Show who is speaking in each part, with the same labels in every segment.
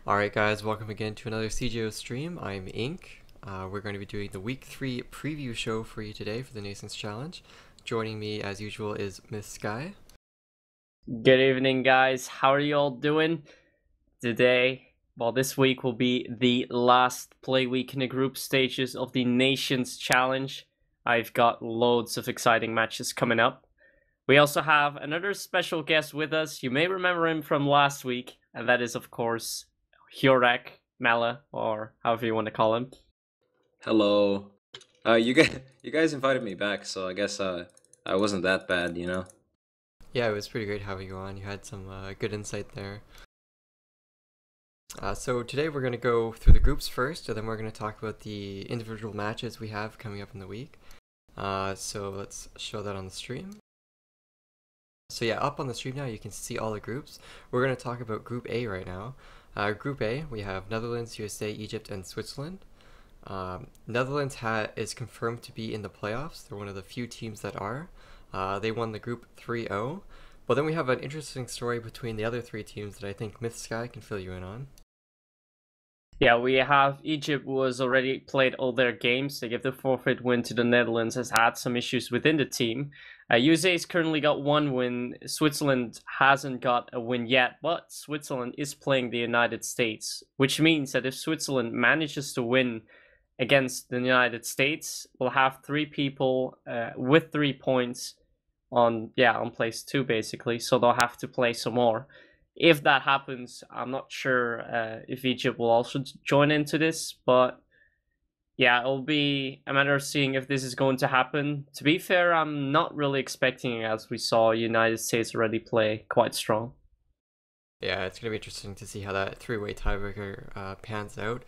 Speaker 1: Alright guys, welcome again to another CGO stream. I'm Ink. We're going to be doing the week 3 preview show for you today for the Nations Challenge. Joining me as usual is Miss Sky.
Speaker 2: Good evening, guys. How are you all doing today? Well, this week will be the last play week in the group stages of the Nations Challenge. I've got loads of exciting matches coming up. We also have another special guest with us. You may remember him from last week, and that is, of course, Hjorek Mala, or however you want to call him.
Speaker 3: Hello. You guys invited me back, so I guess I wasn't that bad, you know.
Speaker 1: Yeah, it was pretty great having you on. You had some good insight there. So today we're going to go through the groups first, and then we're going to talk about the individual matches we have coming up in the week. So let's show that on the stream. So yeah, up on the stream now you can see all the groups. We're going to talk about Group A right now. Group A, we have Netherlands, USA, Egypt, and Switzerland. Netherlands is confirmed to be in the playoffs. They're one of the few teams that are. They won the group 3-0. But then we have an interesting story between the other three teams that I think Myth Sky can fill you in on.
Speaker 2: Yeah, we have Egypt, who has already played all their games. They gave the forfeit win to the Netherlands, has had some issues within the team. USA's currently got one win. Switzerland hasn't got a win yet, but Switzerland is playing the United States, which means that if Switzerland manages to win against the United States, we'll have three people with 3 points on place 2 basically, so they'll have to play some more. If that happens, I'm not sure if Egypt will also join into this, but yeah, it'll be a matter of seeing if this is going to happen. To be fair, I'm not really expecting it, as we saw United States already play quite strong.
Speaker 1: Yeah, it's going to be interesting to see how that three-way tiebreaker pans out.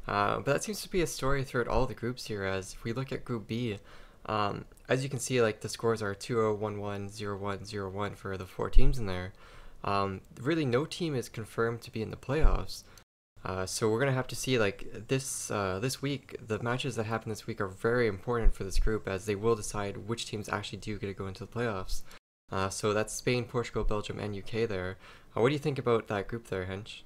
Speaker 1: But that seems to be a story throughout all the groups here, as if we look at Group B, as you can see, like the scores are 2-0, 1-1, 0-1, 0-1 for the 4 teams in there. Really no team is confirmed to be in the playoffs. So we're gonna have to see, like, this week, the matches that happen this week are very important for this group, as they will decide which teams actually do get to go into the playoffs. So that's Spain, Portugal, Belgium, and UK there. What do you think about that group there, Hench?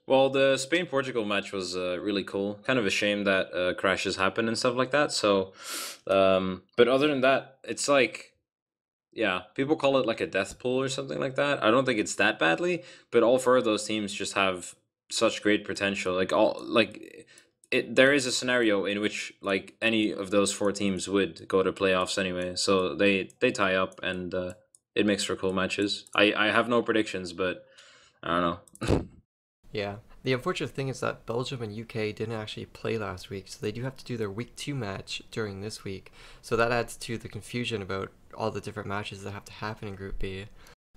Speaker 3: Well, the Spain-Portugal match was really cool. Kind of a shame that crashes happen and stuff like that. So, but other than that, it's like, yeah, people call it like a death pool or something like that. I don't think it's that badly, but all 4 of those teams just have such great potential. There is a scenario in which like any of those 4 teams would go to playoffs anyway. So they tie up, and it makes for cool matches. I have no predictions, but I don't know.
Speaker 1: Yeah. The unfortunate thing is that Belgium and UK didn't actually play last week, so they do have to do their week 2 match during this week. So that adds to the confusion about all the different matches that have to happen in Group B.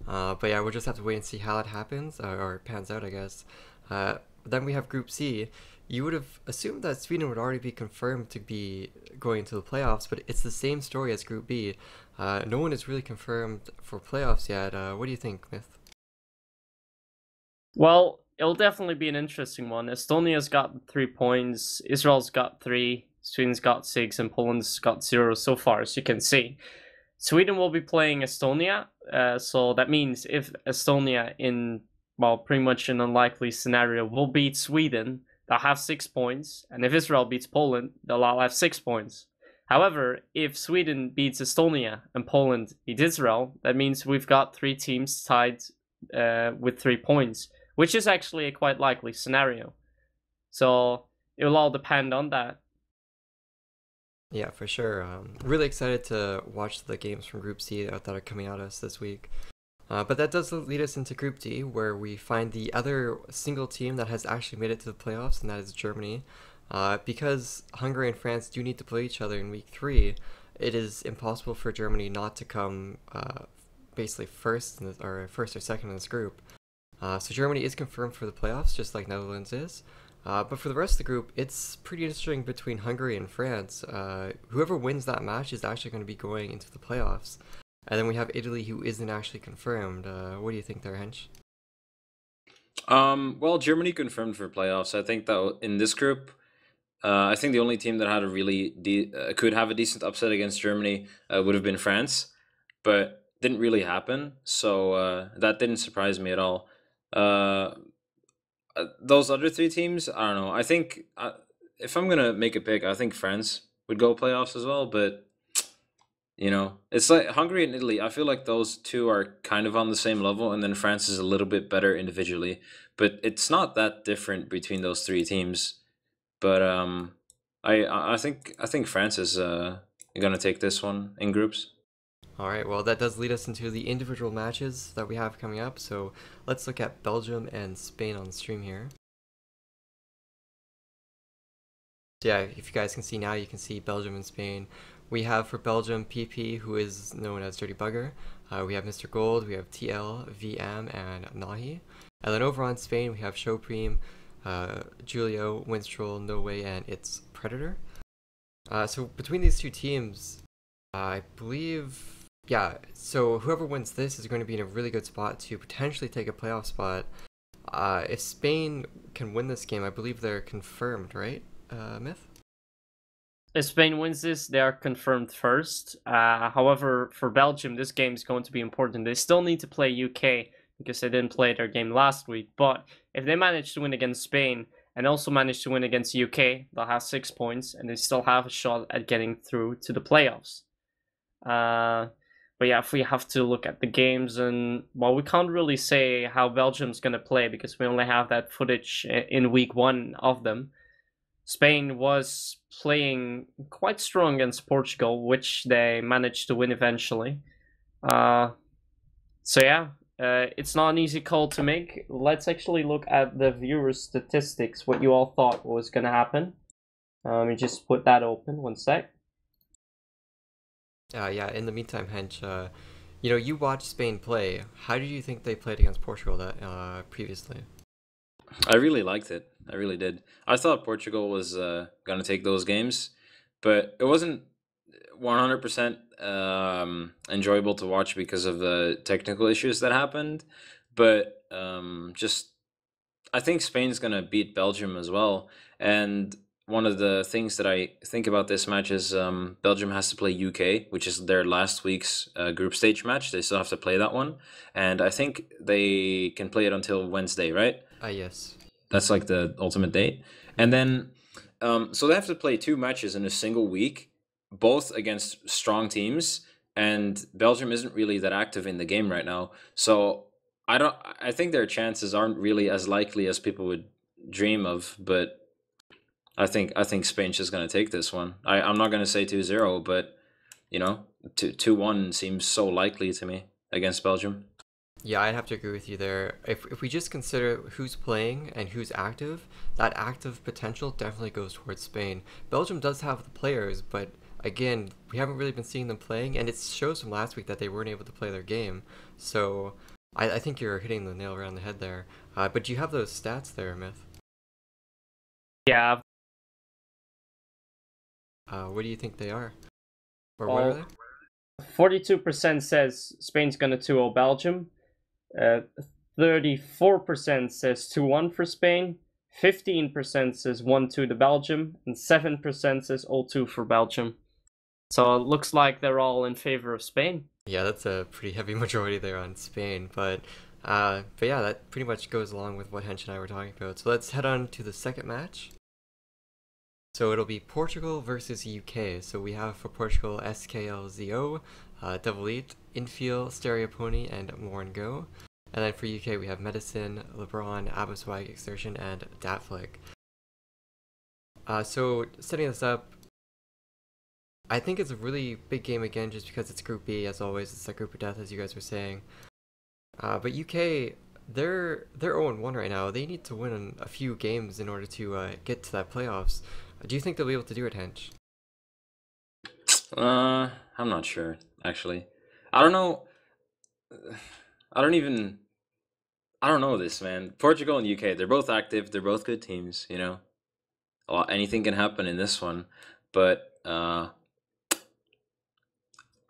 Speaker 1: But yeah, we'll just have to wait and see how it happens, or pans out, I guess. Then we have Group C. You would have assumed that Sweden would already be confirmed to be going into the playoffs, but it's the same story as Group B. No one is really confirmed for playoffs yet. What do you think, Myth?
Speaker 2: Well, it'll definitely be an interesting one. Estonia's got 3 points, Israel's got 3, Sweden's got 6, and Poland's got 0 so far, as you can see. Sweden will be playing Estonia, so that means if Estonia, in, well, pretty much an unlikely scenario, will beat Sweden, they'll have 6 points, and if Israel beats Poland, they'll all have 6 points. However, if Sweden beats Estonia and Poland beats Israel, that means we've got 3 teams tied with 3 points, which is actually a quite likely scenario. So it will all depend on that.
Speaker 1: Yeah, for sure. Really excited to watch the games from Group C that are coming at us this week. But that does lead us into Group D, where we find the other single team that has actually made it to the playoffs, and that is Germany. Because Hungary and France do need to play each other in week 3, it is impossible for Germany not to come basically first or second in this group. So Germany is confirmed for the playoffs, just like Netherlands is. But for the rest of the group, it's pretty interesting between Hungary and France. Whoever wins that match is actually going to be going into the playoffs. And then we have Italy, who isn't actually confirmed. What do you think there, Hench?
Speaker 3: Well, Germany confirmed for playoffs. I think that in this group, I think the only team that had a really could have a decent upset against Germany would have been France, but didn't really happen. So that didn't surprise me at all. Uh, those other three teams, I don't know. I think if I'm gonna make a pick, I think France would go playoffs as well. But it's like Hungary and Italy. I feel like those two are kind of on the same level, and then France is a little bit better individually. But it's not that different between those three teams. But I think France is gonna take this one in groups.
Speaker 1: All right, well, that does lead us into the individual matches that we have coming up. So let's look at Belgium and Spain on stream here. So yeah, if you guys can see now, you can see Belgium and Spain. We have for Belgium PP, who is known as Dirty Bugger. We have Mr. Gold, we have TL, VM, and Nahi. And then over on Spain, we have Showpreem, Julio, Winstrol, No Way, and It's Predator. So between these two teams, I believe... Yeah, so whoever wins this is going to be in a really good spot to potentially take a playoff spot. If Spain can win this game, I believe they're confirmed, right, Myth?
Speaker 2: If Spain wins this, they are confirmed first. However, for Belgium, this game is going to be important. They still need to play UK because they didn't play their game last week. But if they manage to win against Spain and also manage to win against UK, they'll have 6 points and they still have a shot at getting through to the playoffs. But yeah, if we have to look at the games, and well, we can't really say how Belgium's going to play because we only have that footage in week 1 of them. Spain was playing quite strong against Portugal, which they managed to win eventually. So yeah, it's not an easy call to make. Let's actually look at the viewers' statistics, what you all thought was going to happen. Let me just put that open, one sec.
Speaker 1: Yeah, in the meantime, Hench, you watched Spain play. How did you think they played against Portugal previously?
Speaker 3: I really liked it. I really did. I thought Portugal was gonna take those games, but it wasn't 100% enjoyable to watch because of the technical issues that happened. But just I think Spain's gonna beat Belgium as well. And one of the things that I think about this match is Belgium has to play UK, which is their last week's group stage match. They still have to play that one, and I think they can play it until Wednesday, right?
Speaker 1: Yes.
Speaker 3: That's like the ultimate date. And then, so they have to play 2 matches in a single week, both against strong teams. And Belgium isn't really that active in the game right now. So I think their chances aren't really as likely as people would dream of. But I think Spain's just going to take this one. I'm not going to say 2-0, but 2-1 seems so likely to me against Belgium.
Speaker 1: Yeah, I'd have to agree with you there. If we just consider who's playing and who's active, that active potential definitely goes towards Spain. Belgium does have the players, but again, we haven't really been seeing them playing, and it shows from last week that they weren't able to play their game. So I think you're hitting the nail around the head there. But do you have those stats there, Myth?
Speaker 2: Yeah.
Speaker 1: What do you think they are? Or what are they?
Speaker 2: 42% says Spain's gonna 2-0 Belgium. 34% says 2-1 for Spain. 15% says 1-2 to Belgium, and 7% says 0-2 for Belgium. So it looks like they're all in favor of Spain.
Speaker 1: Yeah, that's a pretty heavy majority there on Spain, but yeah, that pretty much goes along with what Hench and I were talking about. So let's head on to the second match. So it'll be Portugal versus UK. So we have for Portugal SKLZO, Devil Eat, Infiel, Stereo Pony, and Morn Go. And then for UK we have Medicine, LeBron, Abaswag, Exertion, and Datflick. So setting this up, I think it's a really big game again just because it's Group B, as always. It's a group of death, as you guys were saying. But UK, they're 0-1 right now. They need to win a few games in order to get to that playoffs. Do you think they'll be able to do it, Hench?
Speaker 3: I'm not sure, actually. I don't know. I don't know this, man. Portugal and UK, they're both active. They're both good teams, anything can happen in this one. But,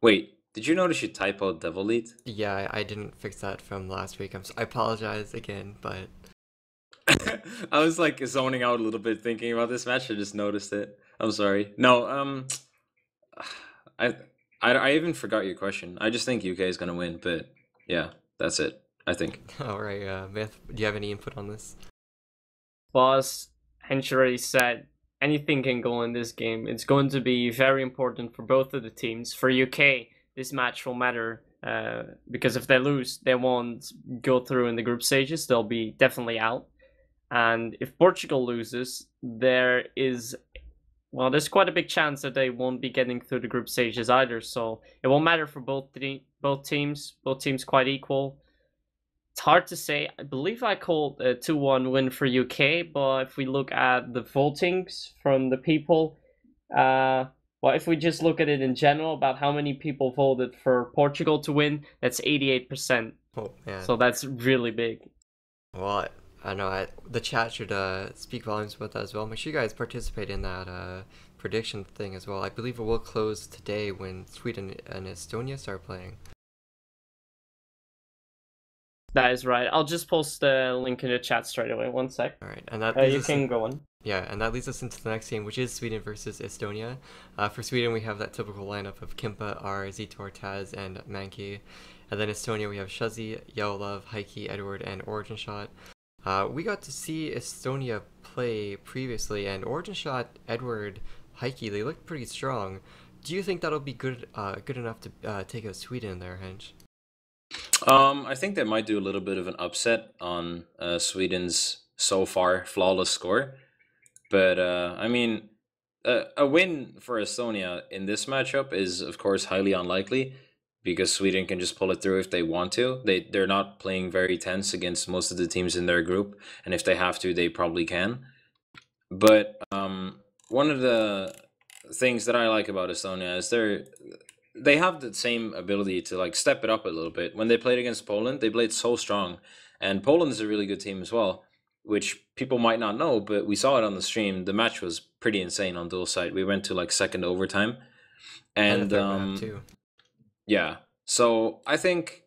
Speaker 3: wait, did you notice you typoed Devil Lead?
Speaker 1: Yeah, I didn't fix that from last week. I apologize again, but...
Speaker 3: I was like zoning out a little bit thinking about this match. I just noticed it. I'm sorry. No, I even forgot your question. I just think UK is gonna win, but yeah, that's it. I think.
Speaker 1: All right, Myth, do you have any input on this?
Speaker 2: Well, as Hench already said, anything can go in this game. It's going to be very important for both of the teams. For UK, this match will matter because if they lose, they won't go through in the group stages. They'll be definitely out. And if Portugal loses, there's quite a big chance that they won't be getting through the group stages either. So it won't matter for both teams. Both teams quite equal. It's hard to say. I believe I called a 2-1 win for UK, but if we look at the votings from the people, if we just look at it in general about how many people voted for Portugal to win, that's 88%.
Speaker 1: Oh man.
Speaker 2: So that's really big.
Speaker 1: Well, I know the chat should speak volumes about that as well. Make sure you guys participate in that prediction thing as well. I believe it will close today when Sweden and Estonia start playing.
Speaker 2: That is right. I'll just post the link in the chat straight away. 1 sec.
Speaker 1: All right, and that
Speaker 2: you can go on.
Speaker 1: Yeah, and that leads us into the next game, which is Sweden versus Estonia. For Sweden, we have that typical lineup of Kimpa, R, Zitor, Taz, and Mankey. And then Estonia, we have Shuzzy, Yellow Heike, Edward, and Origin Shot. We got to see Estonia play previously, and Origin Shot, Edward, Heike, they look pretty strong. Do you think that'll be good enough to take out Sweden there, Hench?
Speaker 3: I think they might do a little bit of an upset on Sweden's so far flawless score. But, I mean, a win for Estonia in this matchup is, of course, highly unlikely because Sweden can just pull it through if they want to. They're not playing very tense against most of the teams in their group, and if they have to, they probably can. But one of the things that I like about Estonia is they have the same ability to like step it up a little bit. When they played against Poland, they played so strong, and Poland is a really good team as well, which people might not know, but we saw it on the stream. The match was pretty insane on dual side. We went to like second overtime, and
Speaker 1: too.
Speaker 3: Yeah. So I think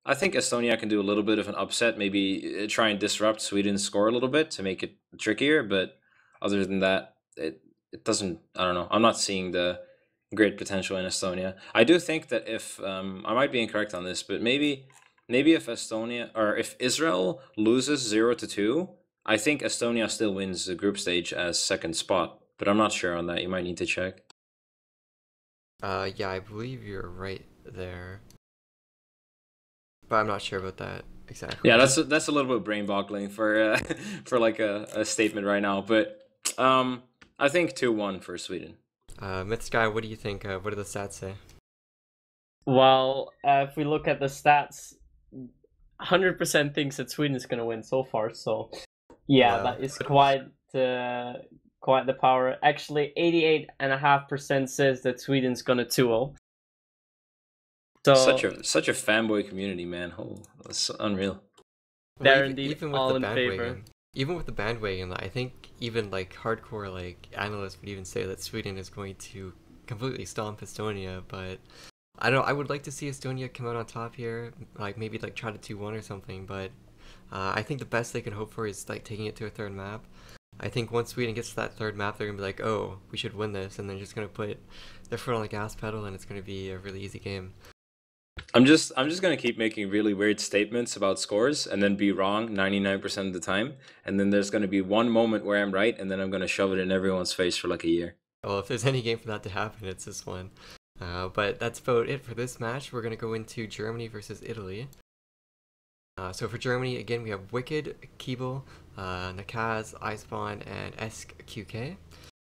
Speaker 3: Estonia can do a little bit of an upset, maybe try and disrupt Sweden's score a little bit to make it trickier. But other than that, it doesn't. I don't know. I'm not seeing the great potential in Estonia. I do think that if I might be incorrect on this, but maybe if Estonia or if Israel loses 0-2, I think Estonia still wins the group stage as second spot. But I'm not sure on that. You might need to check.
Speaker 1: Yeah, I believe you're right there, but I'm not sure about that exactly.
Speaker 3: Yeah, that's a little bit brain boggling for for like a statement right now. But I think 2-1 for Sweden.
Speaker 1: Myth Sky, what do you think? What do the stats say?
Speaker 2: Well, if we look at the stats, 100% thinks that Sweden is going to win so far. So, yeah, that is quite the power. Actually, 88.5% says that Sweden's going to 2-0. So
Speaker 3: such a fanboy community, man. Oh, that's unreal.
Speaker 2: They're indeed all in favor.
Speaker 1: Even with the bandwagon, I think even like hardcore like analysts would even say that Sweden is going to completely stomp Estonia. But I don't know. I would like to see Estonia come out on top here, like maybe like try to 2-1 or something. But I think the best they can hope for is like taking it to a third map. I think once Sweden gets to that third map, they're gonna be like, oh, we should win this, and they're just gonna put their foot on the gas pedal, and it's gonna be a really easy game.
Speaker 3: I'm just gonna keep making really weird statements about scores and then be wrong 99% of the time, and then there's gonna be one moment where I'm right, and then I'm gonna shove it in everyone's face for like a year.
Speaker 1: Well, if there's any game for that to happen, it's this one. But that's about it for this match. We're gonna go into Germany versus Italy. So for Germany, again, we have Wicked, Keeble, Nakaz, Icebond, and SQK.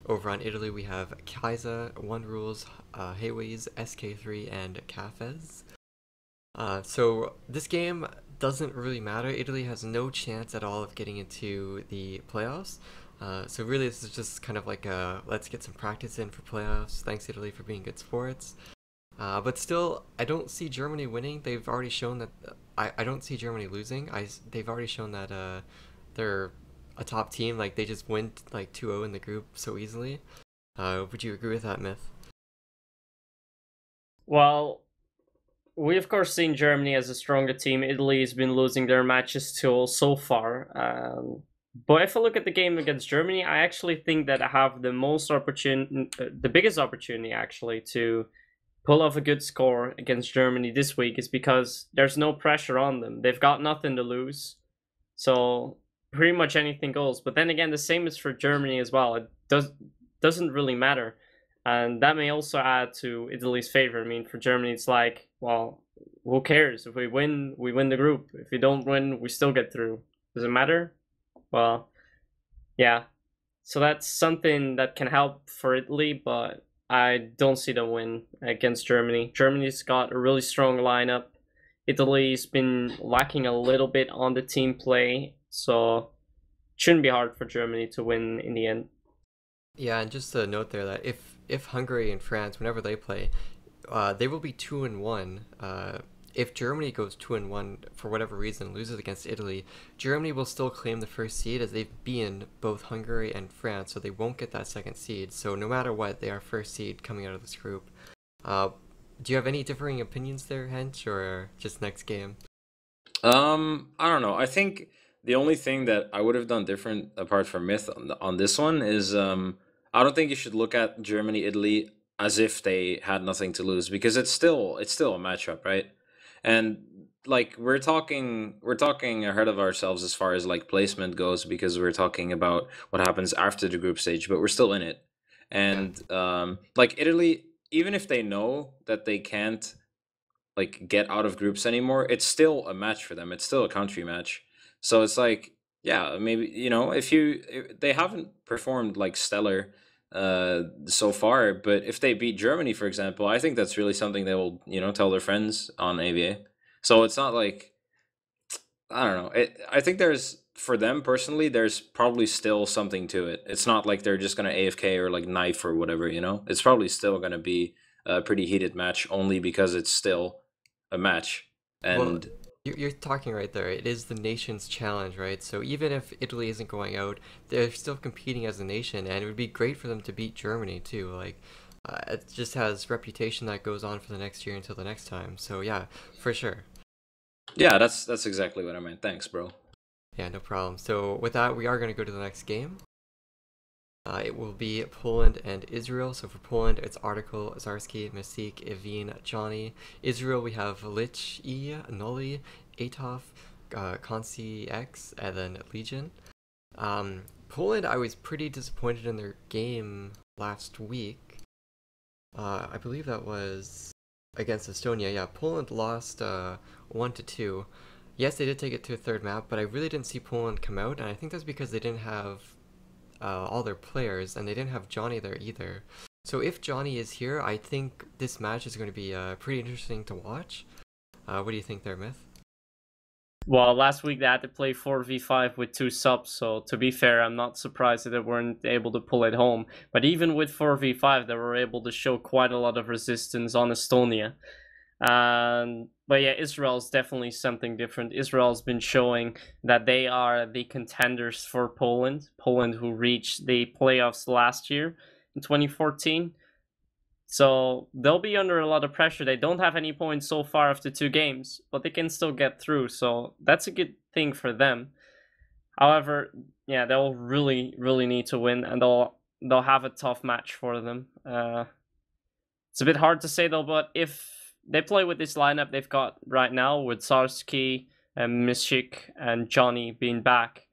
Speaker 1: Over on Italy, we have Kaiza, One Rules, Hayways, SK3, and Cafes. So this game doesn't really matter. Italy has no chance at all of getting into the playoffs. So really this is just kind of like a let's get some practice in for playoffs. Thanks Italy for being good sports. But still, I don't see Germany winning. They've already shown that I don't see Germany losing. They've already shown that they're a top team. Like they just went like 2-0 in the group so easily. Would you agree with that, Myth?
Speaker 2: Well, we of course seen Germany as a stronger team. Italy has been losing their matches to so far. But if I look at the game against Germany, I actually think that I have the biggest opportunity actually to pull off a good score against Germany this week is because there's no pressure on them. They've got nothing to lose. So pretty much anything goes. But then again, the same is for Germany as well. It doesn't really matter. And that may also add to Italy's favor. I mean, for Germany, it's like, well, who cares? If we win the group. If we don't win, we still get through. Does it matter? Well, yeah. So that's something that can help for Italy, but I don't see them win against Germany. Germany's got a really strong lineup. Italy's been lacking a little bit on the team play, so it shouldn't be hard for Germany to win in the end.
Speaker 1: Yeah, and just a note there that if Hungary and France, whenever they play, they will be 2-1. If Germany goes 2-1 for whatever reason, loses against Italy, Germany will still claim the first seed as they've beaten both Hungary and France, so they won't get that second seed. So no matter what, they are first seed coming out of this group. Do you have any differing opinions there, Hench, or just next game?
Speaker 3: I don't know. I think the only thing that I would have done different apart from Myth on this one is I don't think you should look at Germany Italy as if they had nothing to lose, because it's still a matchup, right? And like we're talking ahead of ourselves as far as like placement goes, because we're talking about what happens after the group stage, but we're still in it.
Speaker 1: Yeah.
Speaker 3: And like Italy, even if they know that they can't like get out of groups anymore, it's still a match for them. It's still a country match. So it's like, yeah, maybe, if they haven't performed like stellar so far, but if they beat Germany, for example, I think that's really something they will, tell their friends on AVA. So it's not like, I don't know. I think there's, for them personally, there's probably still something to it. It's not like they're just gonna AFK or like knife or whatever, It's probably still gonna be a pretty heated match, only because it's still a match.
Speaker 1: Well,
Speaker 3: And
Speaker 1: you're talking right there. It is the nation's challenge, right? So even if Italy isn't going out, they're still competing as a nation, and it would be great for them to beat Germany too. Like, it just has reputation that goes on for the next year until the next time. So yeah, for sure.
Speaker 3: yeah, that's exactly what I meant. Thanks, bro.
Speaker 1: Yeah, no problem. So with that, we are going to go to the next game. It will be Poland and Israel. So for Poland, it's Article, Zarski, Mystique, Evine, Johnny. Israel, we have Lich, E, Noli, Atof, Consi X, and then Legion. Poland, I was pretty disappointed in their game last week. I believe that was against Estonia. Yeah, Poland lost 1-2. Yes, they did take it to a third map, but I really didn't see Poland come out, and I think that's because they didn't have all their players, and they didn't have Johnny there either. So if Johnny is here, I think this match is going to be pretty interesting to watch. What do you think there, Myth?
Speaker 2: Well, last week they had to play 4v5 with 2 subs, so to be fair, I'm not surprised that they weren't able to pull it home. But even with 4v5, they were able to show quite a lot of resistance on Estonia. But yeah, Israel's definitely something different. Israel's been showing that they are the contenders for Poland. Poland, who reached the playoffs last year in 2014. So they'll be under a lot of pressure. They don't have any points so far after 2 games, but they can still get through. So that's a good thing for them. However, yeah, they'll really, really need to win, and they'll have a tough match for them. It's a bit hard to say though, but if they play with this lineup they've got right now, with Sarski and Mishik and Johnny being back,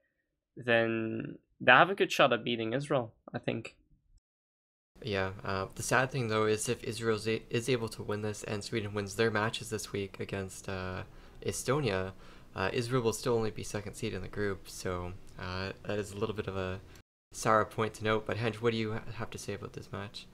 Speaker 2: then they have a good shot at beating Israel, I think.
Speaker 1: Yeah, the sad thing though is if Israel is able to win this and Sweden wins their matches this week against Estonia, Israel will still only be second seed in the group, so that is a little bit of a sour point to note. But Hench, what do you have to say about this match?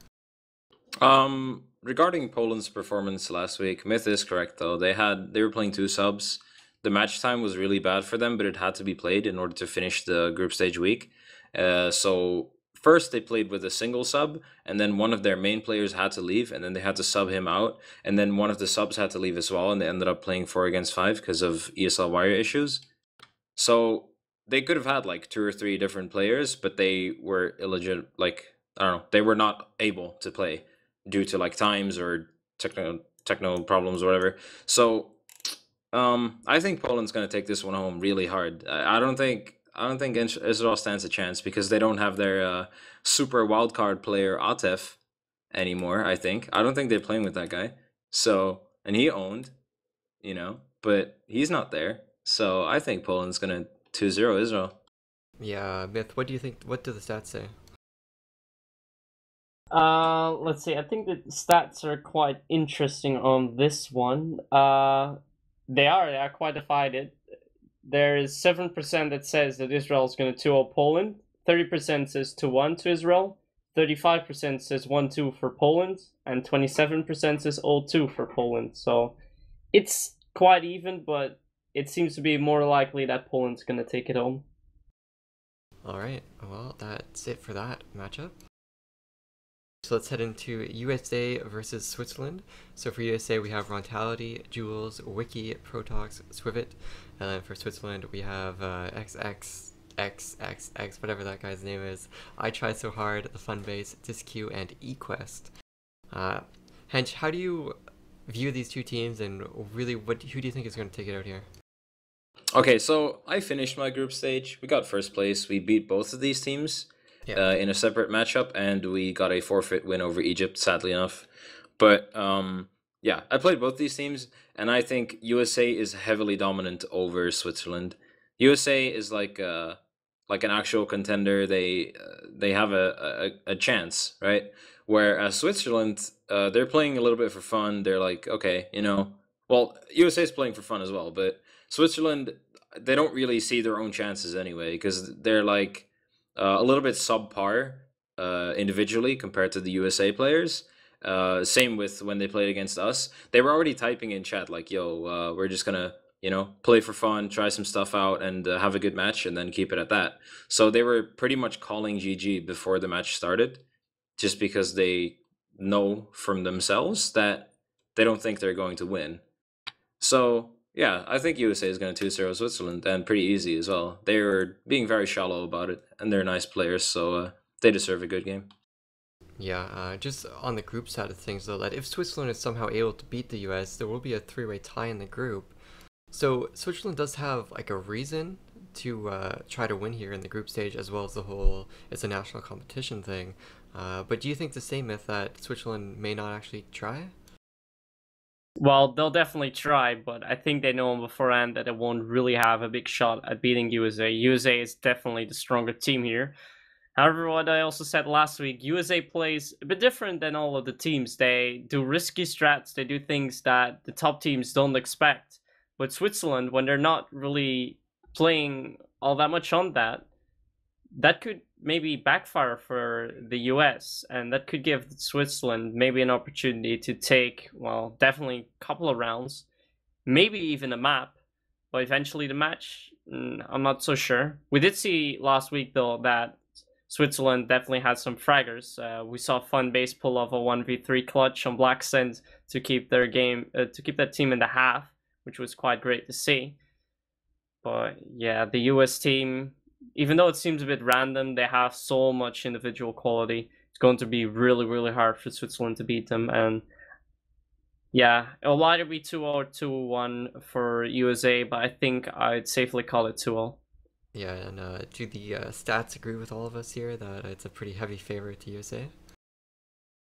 Speaker 3: Regarding Poland's performance last week, Myth is correct though. They were playing 2 subs. The match time was really bad for them, but it had to be played in order to finish the group stage week. So first they played with a single sub, and then one of their main players had to leave, and then they had to sub him out, and then one of the subs had to leave as well, and they ended up playing 4 against 5 because of ESL wire issues. So they could have had like 2 or 3 different players, but they were illegitimate. Like, I don't know, they were not able to play due to like times or techno problems or whatever. So I think Poland's going to take this one home really hard. I don't think Israel stands a chance, because they don't have their super wildcard player Atef, anymore. I don't think they're playing with that guy. So, and he owned, but he's not there. So I think Poland's gonna 2-0 Israel.
Speaker 1: Yeah, Myth, what do you think? What do the stats say?
Speaker 2: Let's see. I think the stats are quite interesting on this one. They are quite divided. There is 7% that says that Israel is going to 2-0 Poland. 30% says 2-1 to Israel. 35% says 1-2 for Poland, and 27% says 0-2 for Poland. So it's quite even, but it seems to be more likely that Poland's going to take it home.
Speaker 1: All right, well, that's it for that matchup. So let's head into USA versus Switzerland. So for USA, we have Rontality, Jules, Wiki, Protox, Swivit. And then for Switzerland, we have XXXXX, whatever that guy's name is. I Tried So Hard, The Funbase, Disq, and eQuest. Hench, how do you view these two teams, and really, who do you think is going to take it out here?
Speaker 3: Okay, so I finished my group stage. We got first place. We beat both of these teams.
Speaker 1: Yeah.
Speaker 3: In a separate matchup, and we got a forfeit win over Egypt, sadly enough. But yeah, I played both these teams, and I think USA is heavily dominant over Switzerland. USA is like an actual contender. They have a chance, right? Whereas Switzerland, they're playing a little bit for fun. They're like, okay, well, USA is playing for fun as well, but Switzerland, they don't really see their own chances anyway, because they're like a little bit subpar individually compared to the USA players. Same with when they played against us. They were already typing in chat like, yo, we're just gonna, play for fun, try some stuff out, and have a good match, and then keep it at that. So they were pretty much calling GG before the match started, just because they know from themselves that they don't think they're going to win. So yeah, I think USA is going to 2-0 Switzerland, and pretty easy as well. They were being very shallow about it, and they're nice players, so they deserve a good game.
Speaker 1: Yeah, just on the group side of things, though, that if Switzerland is somehow able to beat the US, there will be a three-way tie in the group. So Switzerland does have like a reason to try to win here in the group stage, as well as the whole it's a national competition thing. But do you think the same myth that Switzerland may not actually try?
Speaker 2: Well, they'll definitely try, but I think they know beforehand that they won't really have a big shot at beating USA. USA is definitely the stronger team here. However, what I also said last week, USA plays a bit different than all of the teams. They do risky strats, they do things that the top teams don't expect. But Switzerland, when they're not really playing all that much on that, that could maybe backfire for the US, and that could give Switzerland maybe an opportunity to take, well, definitely a couple of rounds, maybe even a map, but eventually the match, I'm not so sure. We did see last week, though, that Switzerland definitely had some fraggers. We saw Funbase pull off a 1v3 clutch on Black Send to keep their game, to keep that team in the half, which was quite great to see. But yeah, the US team, even though it seems a bit random, they have so much individual quality. It's going to be really, really hard for Switzerland to beat them. And yeah, it'll either be 2-0 or 2-1 for USA, but I think I'd safely call it 2-0.
Speaker 1: Yeah, and do the stats agree with all of us here that it's a pretty heavy favorite to USA?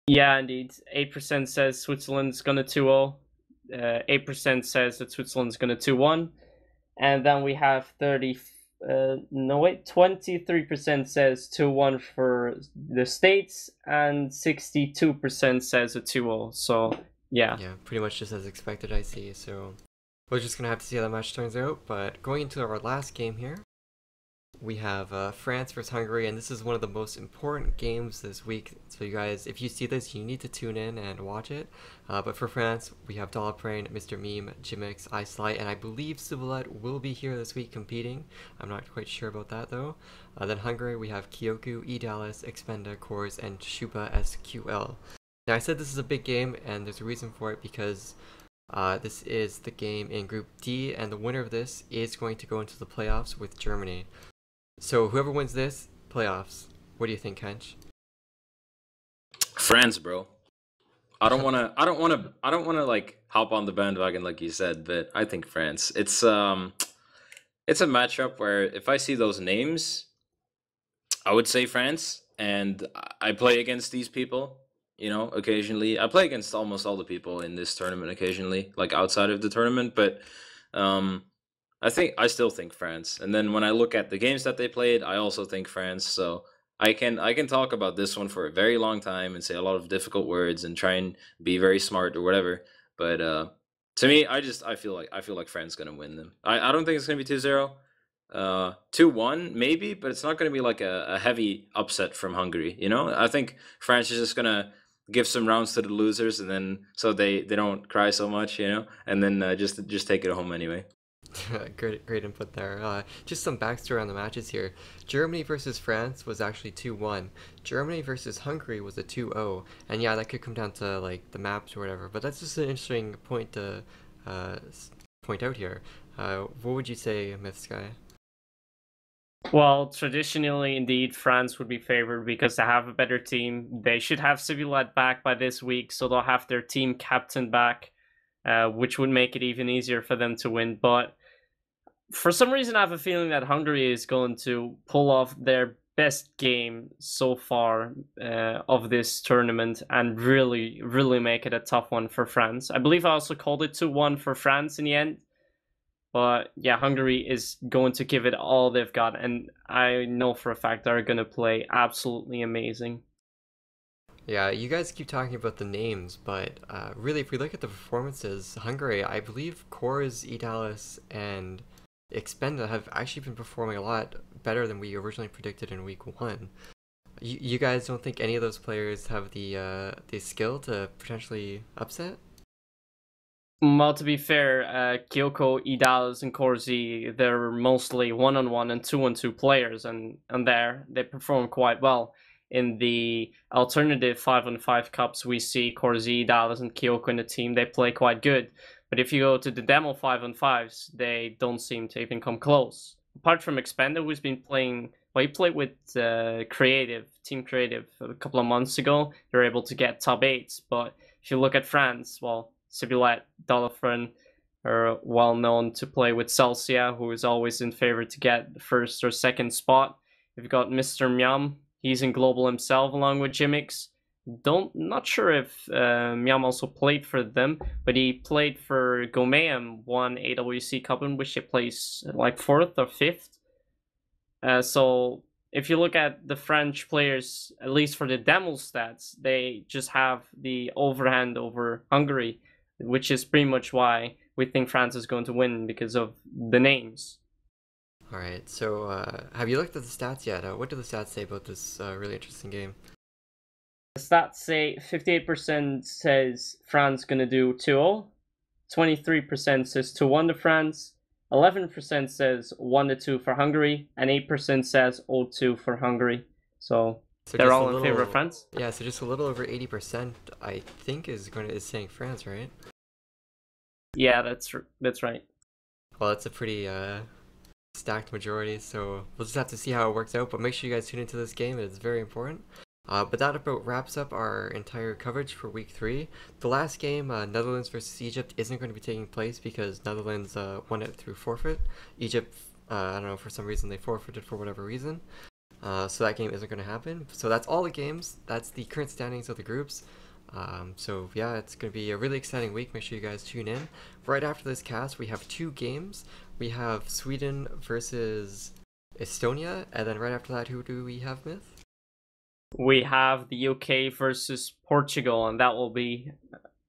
Speaker 2: Yeah, indeed. 8% says Switzerland's going to 2-0. 8% says that Switzerland's going to 2-1. And then we have 23% says 2-1 for the States, and 62% says a 2-0. So, yeah.
Speaker 1: Yeah, pretty much just as expected, I see. So we're just going to have to see how that match turns out. But going into our last game here, we have France versus Hungary, and this is one of the most important games this week. So you guys, if you see this, you need to tune in and watch it. But for France, we have Dolaprane, Mr. Meme, Jimix, Icelite, and I believe Civilette will be here this week competing. I'm not quite sure about that though. Then Hungary, we have Kyoku, Edalis, Expenda, Cores, and Shupa SQL. Now I said this is a big game, and there's a reason for it because this is the game in Group D, and the winner of this is going to go into the playoffs with Germany. So whoever wins this, playoffs. What do you think, Hench?
Speaker 3: France, bro. I don't wanna like hop on the bandwagon like you said, but I think France. It's a matchup where if I see those names, I would say France, and I play against these people. you know, occasionally. I play against almost all the people in this tournament occasionally, like outside of the tournament, but um, I still think France. And then when I look at the games that they played, I also think France. So I can talk about this one for a very long time and say a lot of difficult words and try and be very smart or whatever. But to me, I feel like France gonna win them. I don't think it's gonna be 2-0. 2-1 maybe, but it's not gonna be like a heavy upset from Hungary. You know, I think France is just gonna give some rounds to the losers, and then so they don't cry so much, you know, and then just take it home anyway.
Speaker 1: Great input there. Just some backstory on the matches here. Germany versus France was actually 2-1. Germany versus Hungary was a 2-0. And yeah, that could come down to like the maps or whatever. But that's just an interesting point to point out here. What would you say, Myth Sky?
Speaker 2: Well, traditionally, indeed, France would be favored because they have a better team. They should have Sibilat back by this week, so they'll have their team captain back, which would make it even easier for them to win. But for some reason, I have a feeling that Hungary is going to pull off their best game so far of this tournament and really, really make it a tough one for France. I believe I also called it 2-1 for France in the end. But yeah, Hungary is going to give it all they've got, and I know for a fact they're going to play absolutely amazing.
Speaker 1: Yeah, you guys keep talking about the names, but really, if we look at the performances, Hungary, I believe Kors, Idalis, and Expenda have actually been performing a lot better than we originally predicted in week one. You guys don't think any of those players have the skill to potentially upset?
Speaker 2: Well, to be fair, Kyoko, Idalis, and Corsi, they're mostly one-on-one and two-on-two players, and there they perform quite well. In the alternative 5-on-5 cups, we see Corsi, Idalis, and Kyoko in the team. They play quite good. But if you go to the demo 5-on-5s, they don't seem to even come close. Apart from Expender, who's been playing, well, he played with Team Creative a couple of months ago. They were able to get top 8s. But if you look at France, well, Sibilat, Dolofren are well known to play with Celsia, who is always in favor to get the first or second spot. You've got Mr. Myam, he's in global himself along with Jimix. Not sure if Myam also played for them, but he played for Gomeam, won AWC Cup in which he plays like 4th or 5th. So if you look at the French players, at least for the demo stats, they just have the overhand over Hungary, which is pretty much why we think France is going to win because of the names.
Speaker 1: All right, so have you looked at the stats yet? What do the stats say about this really interesting game?
Speaker 2: The stats say 58% says France going to do 2-0, 23% says 2-1 to France, 11% says 1-2 for Hungary, and 8% says 0-2 for Hungary. So they're all in favor of France.
Speaker 1: Yeah, so just a little over 80%, I think, is saying France, right?
Speaker 2: Yeah, that's right.
Speaker 1: Well, that's a pretty stacked majority, so we'll just have to see how it works out. But make sure you guys tune into this game; it's very important. But that about wraps up our entire coverage for week 3. The last game, Netherlands versus Egypt, isn't going to be taking place because Netherlands won it through forfeit. Egypt, I don't know, for some reason they forfeited for whatever reason. So that game isn't going to happen. So that's all the games. That's the current standings of the groups. So yeah, it's going to be a really exciting week. Make sure you guys tune in. Right after this cast, we have 2 games. We have Sweden versus Estonia, and then right after that, who do we have, Myth?
Speaker 2: We have the UK versus Portugal, and that will be,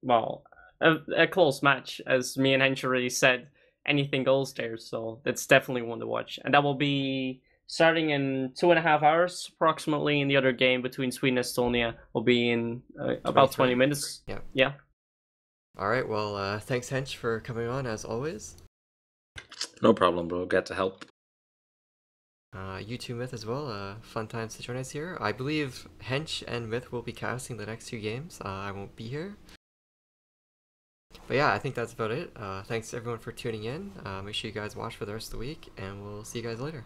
Speaker 2: well, a close match, as me and Hench already said. Anything goes there, so that's definitely one to watch. And that will be starting in 2.5 hours, approximately. In the other game between Sweden and Estonia will be in about 20 minutes. Yeah.
Speaker 1: All right, well, thanks, Hench, for coming on, as always.
Speaker 3: No problem, bro. Glad to help.
Speaker 1: You too, Myth, as well. Fun times to join us here. I believe Hench and Myth will be casting the next 2 games. I won't be here. But yeah, I think that's about it. Thanks everyone for tuning in. Make sure you guys watch for the rest of the week, and we'll see you guys later.